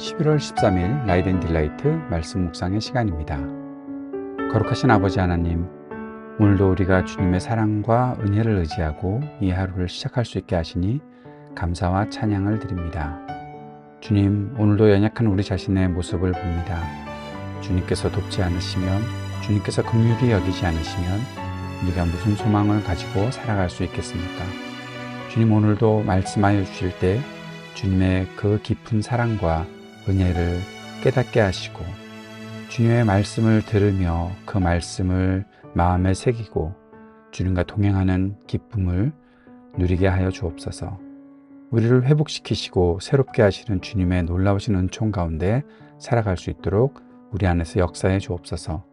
11월 13일 라이드 앤 딜라이트 말씀 묵상의 시간입니다. 거룩하신 아버지 하나님, 오늘도 우리가 주님의 사랑과 은혜를 의지하고 이 하루를 시작할 수 있게 하시니 감사와 찬양을 드립니다. 주님, 오늘도 연약한 우리 자신의 모습을 봅니다. 주님께서 돕지 않으시면, 주님께서 긍휼히 여기지 않으시면 우리가 무슨 소망을 가지고 살아갈 수 있겠습니까? 주님, 오늘도 말씀하여 주실 때 주님의 그 깊은 사랑과 은혜를 깨닫게 하시고 주님의 말씀을 들으며 그 말씀을 마음에 새기고 주님과 동행하는 기쁨을 누리게 하여 주옵소서. 우리를 회복시키시고 새롭게 하시는 주님의 놀라우신 은총 가운데 살아갈 수 있도록 우리 안에서 역사해 주옵소서.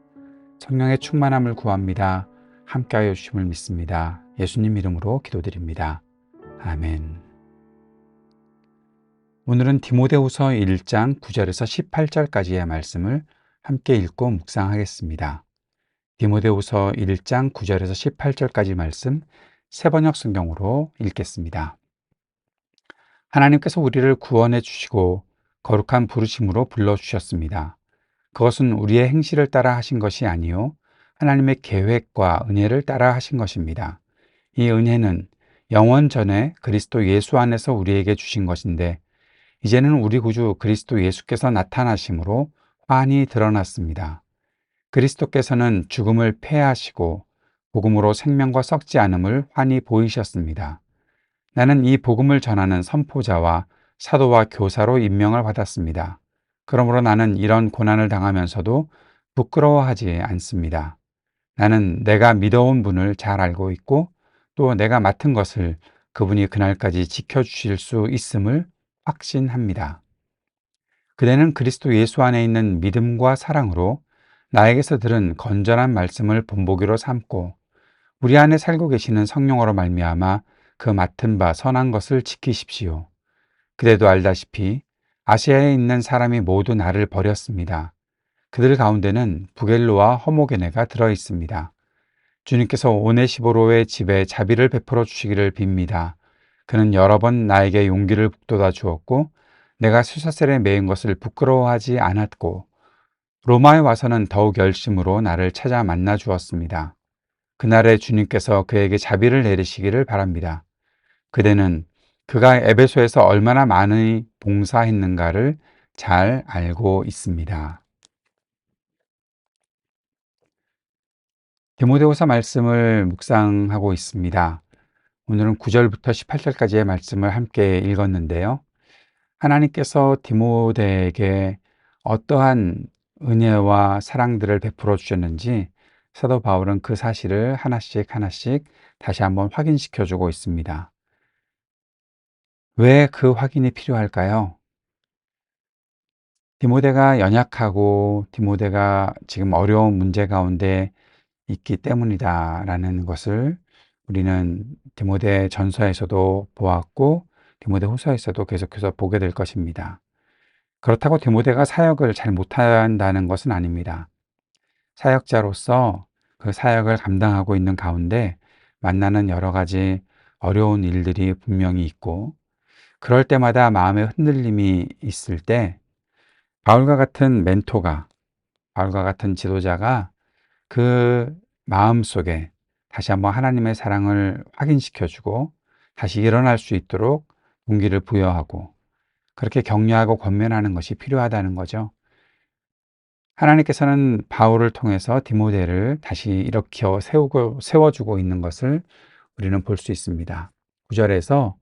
성령의 충만함을 구합니다. 함께하여 주심을 믿습니다. 예수님 이름으로 기도드립니다. 아멘. 오늘은 디모데후서 1장 9절에서 18절까지의 말씀을 함께 읽고 묵상하겠습니다. 디모데후서 1장 9절에서 18절까지 말씀 새번역 성경으로 읽겠습니다. 하나님께서 우리를 구원해 주시고 거룩한 부르심으로 불러주셨습니다. 그것은 우리의 행실을 따라 하신 것이 아니요 하나님의 계획과 은혜를 따라 하신 것입니다. 이 은혜는 영원 전에 그리스도 예수 안에서 우리에게 주신 것인데 이제는 우리 구주 그리스도 예수께서 나타나심으로 환히 드러났습니다. 그리스도께서는 죽음을 패하시고 복음으로 생명과 썩지 않음을 환히 보이셨습니다. 나는 이 복음을 전하는 선포자와 사도와 교사로 임명을 받았습니다. 그러므로 나는 이런 고난을 당하면서도 부끄러워하지 않습니다. 나는 내가 믿어온 분을 잘 알고 있고 또 내가 맡은 것을 그분이 그날까지 지켜주실 수 있음을 확신합니다. 그대는 그리스도 예수 안에 있는 믿음과 사랑으로 나에게서 들은 건전한 말씀을 본보기로 삼고 우리 안에 살고 계시는 성령으로 말미암아 그 맡은 바 선한 것을 지키십시오. 그대도 알다시피 아시아에 있는 사람이 모두 나를 버렸습니다. 그들 가운데는 부겔로와 허모게네가 들어 있습니다. 주님께서 오네시보로의 집에 자비를 베풀어 주시기를 빕니다. 그는 여러 번 나에게 용기를 북돋아 주었고 내가 수사셀에 매인 것을 부끄러워하지 않았고 로마에 와서는 더욱 열심으로 나를 찾아 만나 주었습니다. 그날에 주님께서 그에게 자비를 내리시기를 바랍니다. 그대는 그가 에베소에서 얼마나 많이 봉사했는가를 잘 알고 있습니다. 디모데후서 말씀을 묵상하고 있습니다. 오늘은 9절부터 18절까지의 말씀을 함께 읽었는데요. 하나님께서 디모데에게 어떠한 은혜와 사랑들을 베풀어 주셨는지 사도 바울은 그 사실을 하나씩 다시 한번 확인시켜 주고 있습니다. 왜 그 확인이 필요할까요? 디모데가 연약하고 디모데가 지금 어려운 문제 가운데 있기 때문이다라는 것을 우리는 디모데 전서에서도 보았고 디모데 후서에서도 계속해서 보게 될 것입니다. 그렇다고 디모데가 사역을 잘 못한다는 것은 아닙니다. 사역자로서 그 사역을 감당하고 있는 가운데 만나는 여러 가지 어려운 일들이 분명히 있고 그럴 때마다 마음의 흔들림이 있을 때 바울과 같은 멘토가 바울과 같은 지도자가 그 마음속에 다시 한번 하나님의 사랑을 확인시켜주고 다시 일어날 수 있도록 용기를 부여하고 그렇게 격려하고 권면하는 것이 필요하다는 거죠. 하나님께서는 바울을 통해서 디모데를 다시 일으켜 세워주고 있는 것을 우리는 볼 수 있습니다. 9절에서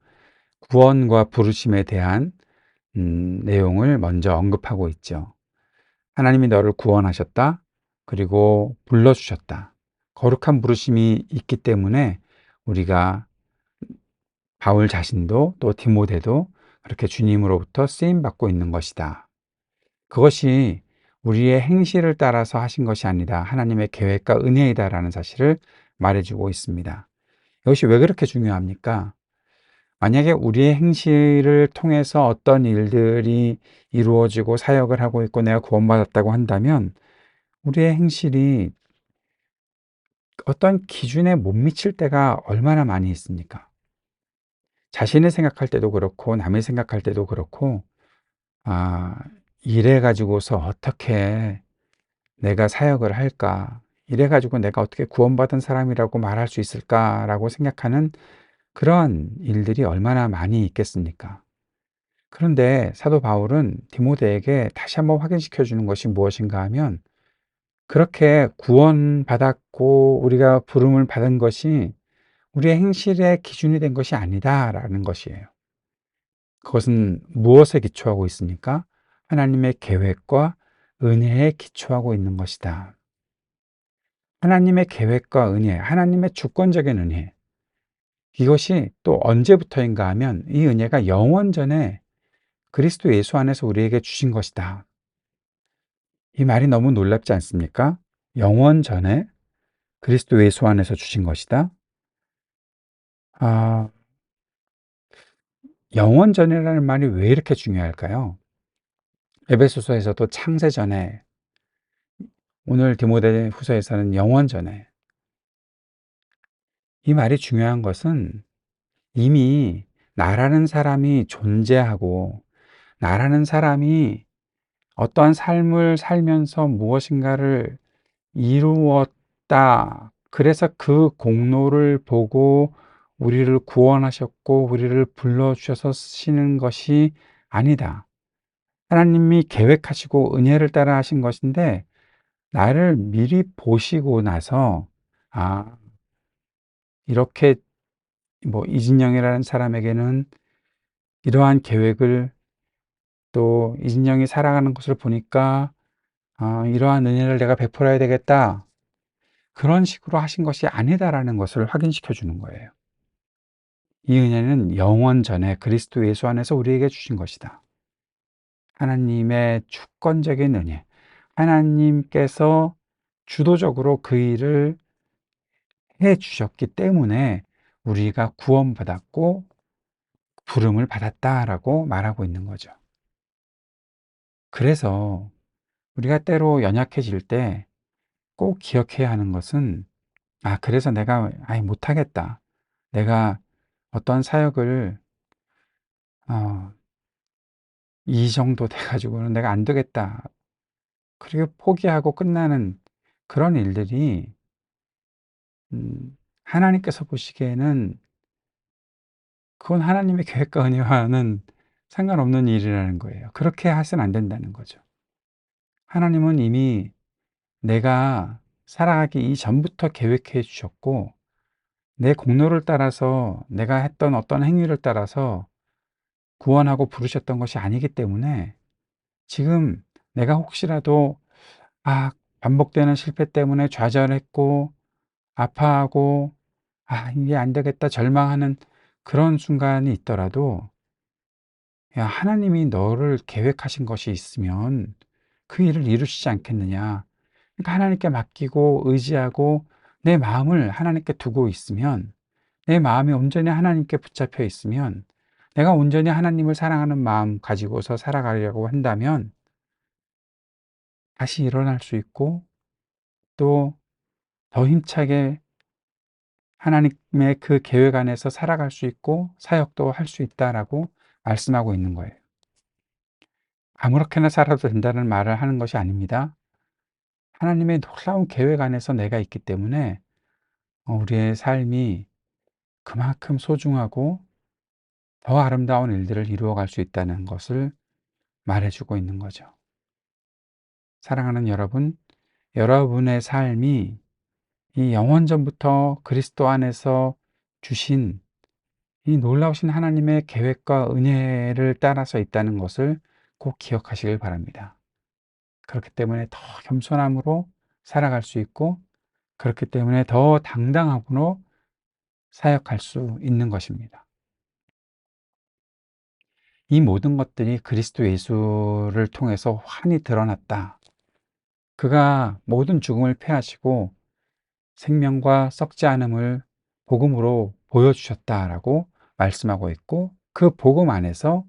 구원과 부르심에 대한 내용을 먼저 언급하고 있죠. 하나님이 너를 구원하셨다. 그리고 불러주셨다. 거룩한 부르심이 있기 때문에 우리가 바울 자신도 또 디모데도 그렇게 주님으로부터 쓰임받고 있는 것이다. 그것이 우리의 행실을 따라서 하신 것이 아니다. 하나님의 계획과 은혜이다라는 사실을 말해주고 있습니다. 이것이 왜 그렇게 중요합니까? 만약에 우리의 행실을 통해서 어떤 일들이 이루어지고 사역을 하고 있고 내가 구원받았다고 한다면 우리의 행실이 어떤 기준에 못 미칠 때가 얼마나 많이 있습니까? 자신이 생각할 때도 그렇고 남이 생각할 때도 그렇고 이래 가지고서 어떻게 내가 사역을 할까? 이래 가지고 내가 어떻게 구원받은 사람이라고 말할 수 있을까라고 생각하는 그러한 일들이 얼마나 많이 있겠습니까? 그런데 사도 바울은 디모데에게 다시 한번 확인시켜 주는 것이 무엇인가 하면 그렇게 구원받았고 우리가 부름을 받은 것이 우리의 행실의 기준이 된 것이 아니다라는 것이에요. 그것은 무엇에 기초하고 있습니까? 하나님의 계획과 은혜에 기초하고 있는 것이다. 하나님의 계획과 은혜, 하나님의 주권적인 은혜. 이것이 또 언제부터인가 하면 이 은혜가 영원전에 그리스도 예수 안에서 우리에게 주신 것이다. 이 말이 너무 놀랍지 않습니까? 영원전에 그리스도 예수 안에서 주신 것이다. 아, 영원전이라는 말이 왜 이렇게 중요할까요? 에베소서에서도 창세전에, 오늘 디모데 후서에서는 영원전에. 이 말이 중요한 것은 이미 나라는 사람이 존재하고 나라는 사람이 어떠한 삶을 살면서 무엇인가를 이루었다. 그래서 그 공로를 보고 우리를 구원하셨고 우리를 불러주셔서 쓰시는 것이 아니다. 하나님이 계획하시고 은혜를 따라 하신 것인데 나를 미리 보시고 나서 아, 이렇게 뭐 이진영이라는 사람에게는 이러한 계획을 또 이진영이 살아가는 것을 보니까 이러한 은혜를 내가 베풀어야 되겠다. 그런 식으로 하신 것이 아니다라는 것을 확인시켜 주는 거예요. 이 은혜는 영원 전에 그리스도 예수 안에서 우리에게 주신 것이다. 하나님의 주권적인 은혜. 하나님께서 주도적으로 그 일을 해 주셨기 때문에 우리가 구원받았고 부름을 받았다라고 말하고 있는 거죠. 그래서 우리가 때로 연약해질 때 꼭 기억해야 하는 것은 그래서 내가 못하겠다. 내가 어떠한 사역을 어, 이 정도 돼 가지고는 내가 안 되겠다. 그리고 포기하고 끝나는 그런 일들이 하나님께서 보시기에는 그건 하나님의 계획과 은혜와는 상관없는 일이라는 거예요. 그렇게 해서는 안 된다는 거죠. 하나님은 이미 내가 살아가기 이전부터 계획해 주셨고 내 공로를 따라서 내가 했던 어떤 행위를 따라서 구원하고 부르셨던 것이 아니기 때문에 지금 내가 혹시라도 반복되는 실패 때문에 좌절했고 아파하고 이게 안 되겠다 절망하는 그런 순간이 있더라도 야, 하나님이 너를 계획하신 것이 있으면 그 일을 이루시지 않겠느냐. 그러니까 하나님께 맡기고 의지하고 내 마음을 하나님께 두고 있으면 내 마음이 온전히 하나님께 붙잡혀 있으면 내가 온전히 하나님을 사랑하는 마음 가지고서 살아가려고 한다면 다시 일어날 수 있고 또 더 힘차게 하나님의 그 계획 안에서 살아갈 수 있고 사역도 할 수 있다라고 말씀하고 있는 거예요. 아무렇게나 살아도 된다는 말을 하는 것이 아닙니다. 하나님의 놀라운 계획 안에서 내가 있기 때문에 우리의 삶이 그만큼 소중하고 더 아름다운 일들을 이루어갈 수 있다는 것을 말해주고 있는 거죠. 사랑하는 여러분, 여러분의 삶이 이 영원전부터 그리스도 안에서 주신 이 놀라우신 하나님의 계획과 은혜를 따라서 있다는 것을 꼭 기억하시길 바랍니다. 그렇기 때문에 더 겸손함으로 살아갈 수 있고 그렇기 때문에 더 당당함으로 사역할 수 있는 것입니다. 이 모든 것들이 그리스도 예수를 통해서 환히 드러났다. 그가 모든 죽음을 패하시고 생명과 썩지 않음을 복음으로 보여주셨다라고 말씀하고 있고 그 복음 안에서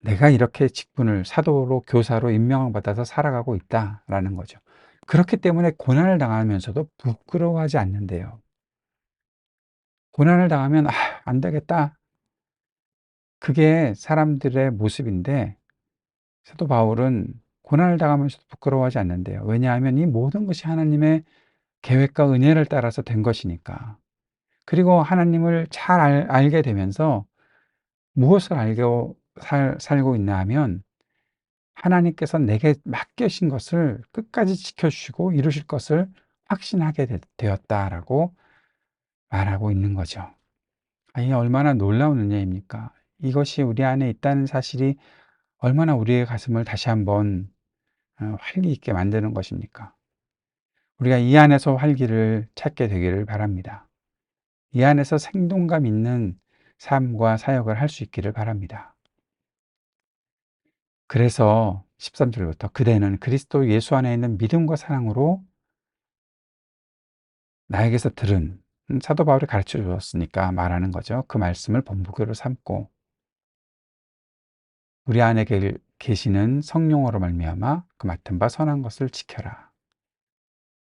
내가 이렇게 직분을 사도로 교사로 임명받아서 살아가고 있다라는 거죠. 그렇기 때문에 고난을 당하면서도 부끄러워하지 않는데요. 고난을 당하면 안 되겠다. 그게 사람들의 모습인데 사도 바울은 고난을 당하면서도 부끄러워하지 않는데요. 왜냐하면 이 모든 것이 하나님의 계획과 은혜를 따라서 된 것이니까. 그리고 하나님을 잘 알게 되면서 무엇을 알고 살고 있나 하면 하나님께서 내게 맡기신 것을 끝까지 지켜주시고 이루실 것을 확신하게 되었다라고 말하고 있는 거죠. 이 얼마나 놀라운 은혜입니까? 이것이 우리 안에 있다는 사실이 얼마나 우리의 가슴을 다시 한번 활기 있게 만드는 것입니까? 우리가 이 안에서 활기를 찾게 되기를 바랍니다. 이 안에서 생동감 있는 삶과 사역을 할 수 있기를 바랍니다. 그래서 13절부터 그대는 그리스도 예수 안에 있는 믿음과 사랑으로 나에게서 들은 사도 바울이 가르쳐 주었으니까 말하는 거죠. 그 말씀을 본보기로 삼고 우리 안에 계시는 성령으로 말미암아 그 맡은 바 선한 것을 지켜라.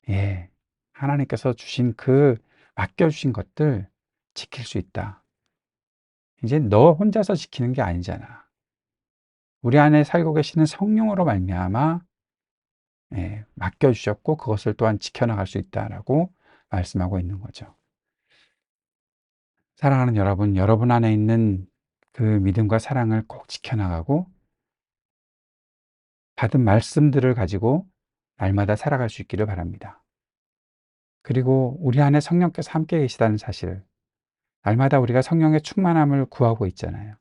예, 하나님께서 주신 그 맡겨주신 것들 지킬 수 있다. 이제 너 혼자서 지키는 게 아니잖아. 우리 안에 살고 계시는 성령으로 말미암아 맡겨주셨고 그것을 또한 지켜나갈 수 있다라고 말씀하고 있는 거죠. 사랑하는 여러분, 여러분 안에 있는 그 믿음과 사랑을 꼭 지켜나가고 받은 말씀들을 가지고 날마다 살아갈 수 있기를 바랍니다. 그리고 우리 안에 성령께서 함께 계시다는 사실, 날마다 우리가 성령의 충만함을 구하고 있잖아요.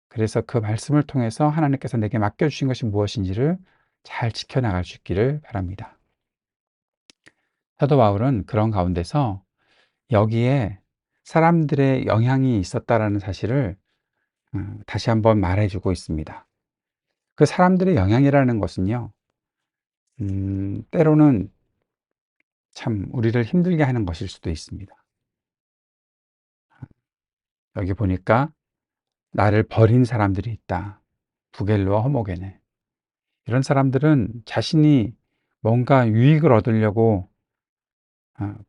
그래서 그 말씀을 통해서 하나님께서 내게 맡겨주신 것이 무엇인지를 잘 지켜나갈 수 있기를 바랍니다. 사도 바울은 그런 가운데서 여기에 사람들의 영향이 있었다라는 사실을 다시 한번 말해주고 있습니다. 그 사람들의 영향이라는 것은요, 때로는 참 우리를 힘들게 하는 것일 수도 있습니다. 여기 보니까 나를 버린 사람들이 있다. 부겔로와 허모게네. 이런 사람들은 자신이 뭔가 유익을 얻으려고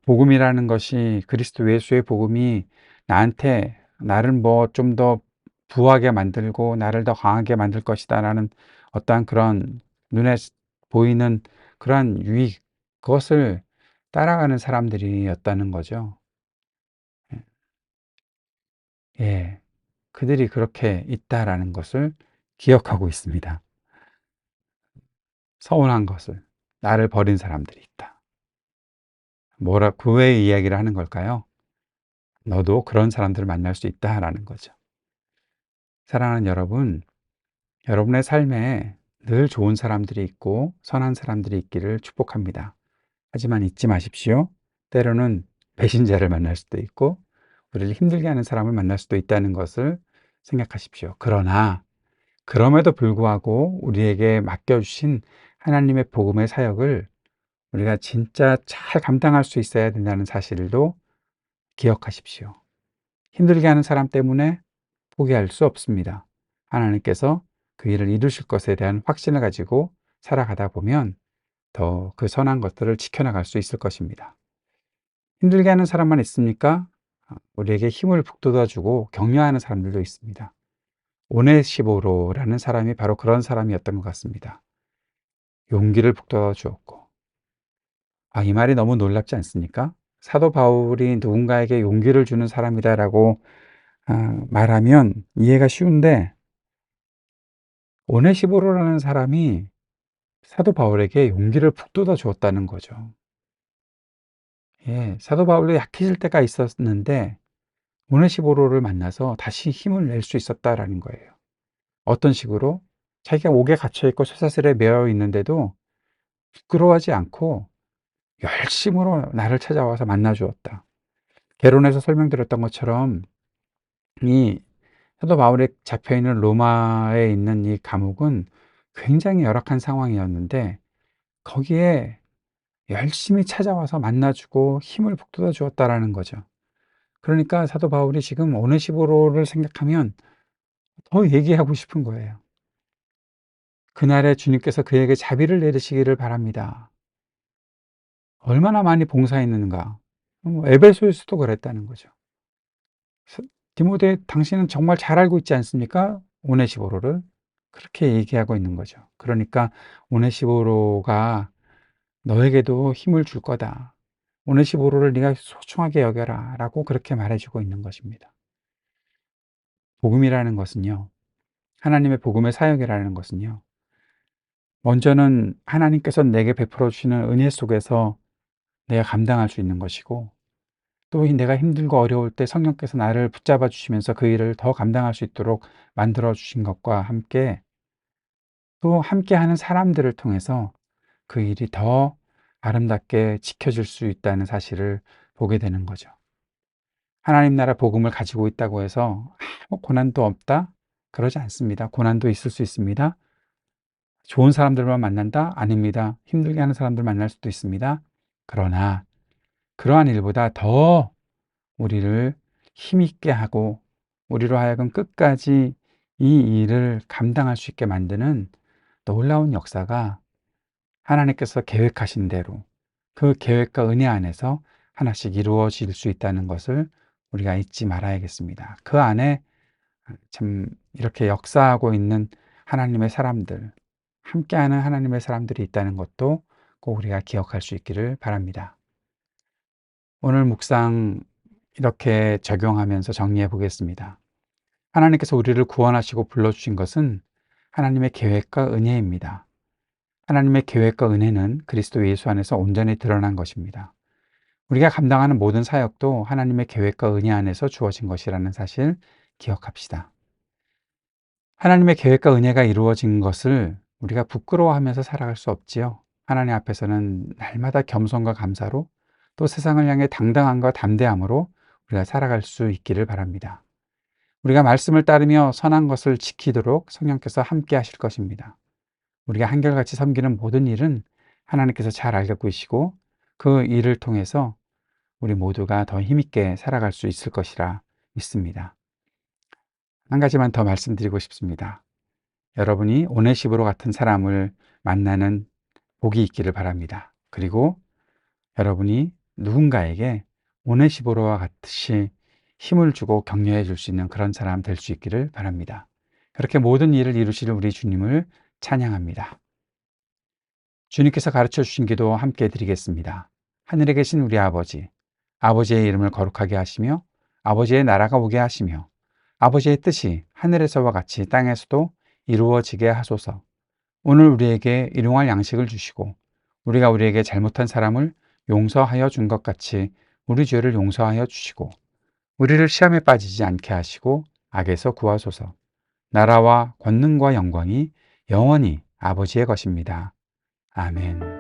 복음이라는 것이 그리스도 예수의 복음이 나한테 나를 뭐 좀 더 부하게 만들고 나를 더 강하게 만들 것이다라는 어떠한 그런 눈에 보이는 그러한 유익 그것을 따라가는 사람들이었다는 거죠. 예, 그들이 그렇게 있다라는 것을 기억하고 있습니다. 서운한 것을 나를 버린 사람들이 있다. 뭐라 그 외의 이야기를 하는 걸까요? 너도 그런 사람들을 만날 수 있다라는 거죠. 사랑하는 여러분, 여러분의 삶에 늘 좋은 사람들이 있고 선한 사람들이 있기를 축복합니다. 하지만 잊지 마십시오. 때로는 배신자를 만날 수도 있고 우리를 힘들게 하는 사람을 만날 수도 있다는 것을 생각하십시오. 그러나 그럼에도 불구하고 우리에게 맡겨주신 하나님의 복음의 사역을 우리가 진짜 잘 감당할 수 있어야 된다는 사실도 기억하십시오. 힘들게 하는 사람 때문에 포기할 수 없습니다. 하나님께서 그 일을 이루실 것에 대한 확신을 가지고 살아가다 보면 더 그 선한 것들을 지켜나갈 수 있을 것입니다. 힘들게 하는 사람만 있습니까? 우리에게 힘을 북돋아주고 격려하는 사람들도 있습니다. 오네시보로라는 사람이 바로 그런 사람이었던 것 같습니다. 용기를 북돋아 주었고, 이 말이 너무 놀랍지 않습니까? 사도 바울이 누군가에게 용기를 주는 사람이다라고 말하면 이해가 쉬운데, 오네시보로라는 사람이 사도 바울에게 용기를 북돋아 주었다는 거죠. 예, 사도 바울도 약해질 때가 있었는데, 오네시보로를 만나서 다시 힘을 낼 수 있었다라는 거예요. 어떤 식으로? 자기가 옥에 갇혀 있고 쇠사슬에 매여 있는데도 부끄러워하지 않고 열심으로 나를 찾아와서 만나 주었다. 개론에서 설명드렸던 것처럼 이 사도 바울이 잡혀 있는 로마에 있는 이 감옥은 굉장히 열악한 상황이었는데 거기에 열심히 찾아와서 만나 주고 힘을 북돋아 주었다라는 거죠. 그러니까 사도 바울이 지금 오네시보로를 생각하면 더 얘기하고 싶은 거예요. 그날에 주님께서 그에게 자비를 내리시기를 바랍니다. 얼마나 많이 봉사했는가. 에베소에서도 그랬다는 거죠. 디모데 당신은 정말 잘 알고 있지 않습니까? 오네시보로를. 그렇게 얘기하고 있는 거죠. 그러니까 오네시모로가 너에게도 힘을 줄 거다. 오네시모로를 네가 소중하게 여겨라 라고 그렇게 말해주고 있는 것입니다. 복음이라는 것은요, 하나님의 복음의 사역이라는 것은요, 먼저는 하나님께서 내게 베풀어 주시는 은혜 속에서 내가 감당할 수 있는 것이고, 또 내가 힘들고 어려울 때 성령께서 나를 붙잡아 주시면서 그 일을 더 감당할 수 있도록 만들어 주신 것과 함께, 또 함께하는 사람들을 통해서 그 일이 더 아름답게 지켜질 수 있다는 사실을 보게 되는 거죠. 하나님 나라 복음을 가지고 있다고 해서 아무 고난도 없다? 그러지 않습니다. 고난도 있을 수 있습니다. 좋은 사람들만 만난다? 아닙니다. 힘들게 하는 사람들 만날 수도 있습니다. 그러나 그러한 일보다 더 우리를 힘있게 하고 우리로 하여금 끝까지 이 일을 감당할 수 있게 만드는 놀라운 역사가 하나님께서 계획하신 대로 그 계획과 은혜 안에서 하나씩 이루어질 수 있다는 것을 우리가 잊지 말아야겠습니다. 그 안에 참 이렇게 역사하고 있는 하나님의 사람들, 함께하는 하나님의 사람들이 있다는 것도 꼭 우리가 기억할 수 있기를 바랍니다. 오늘 묵상 이렇게 적용하면서 정리해 보겠습니다. 하나님께서 우리를 구원하시고 불러주신 것은 하나님의 계획과 은혜입니다. 하나님의 계획과 은혜는 그리스도 예수 안에서 온전히 드러난 것입니다. 우리가 감당하는 모든 사역도 하나님의 계획과 은혜 안에서 주어진 것이라는 사실 기억합시다. 하나님의 계획과 은혜가 이루어진 것을 우리가 부끄러워하면서 살아갈 수 없지요. 하나님 앞에서는 날마다 겸손과 감사로 또 세상을 향해 당당함과 담대함으로 우리가 살아갈 수 있기를 바랍니다. 우리가 말씀을 따르며 선한 것을 지키도록 성령께서 함께 하실 것입니다. 우리가 한결같이 섬기는 모든 일은 하나님께서 잘 알고 계시고 그 일을 통해서 우리 모두가 더 힘있게 살아갈 수 있을 것이라 믿습니다. 한 가지만 더 말씀드리고 싶습니다. 여러분이 오네시모로 같은 사람을 만나는 복이 있기를 바랍니다. 그리고 여러분이 누군가에게 오네시모로와 같이 힘을 주고 격려해 줄 수 있는 그런 사람 될 수 있기를 바랍니다. 그렇게 모든 일을 이루실 우리 주님을 찬양합니다. 주님께서 가르쳐 주신 기도 함께 드리겠습니다. 하늘에 계신 우리 아버지, 아버지의 이름을 거룩하게 하시며 아버지의 나라가 오게 하시며 아버지의 뜻이 하늘에서와 같이 땅에서도 이루어지게 하소서. 오늘 우리에게 일용할 양식을 주시고 우리가 우리에게 잘못한 사람을 용서하여 준 것 같이 우리 죄를 용서하여 주시고 우리를 시험에 빠지지 않게 하시고 악에서 구하소서. 나라와 권능과 영광이 영원히 아버지의 것입니다. 아멘.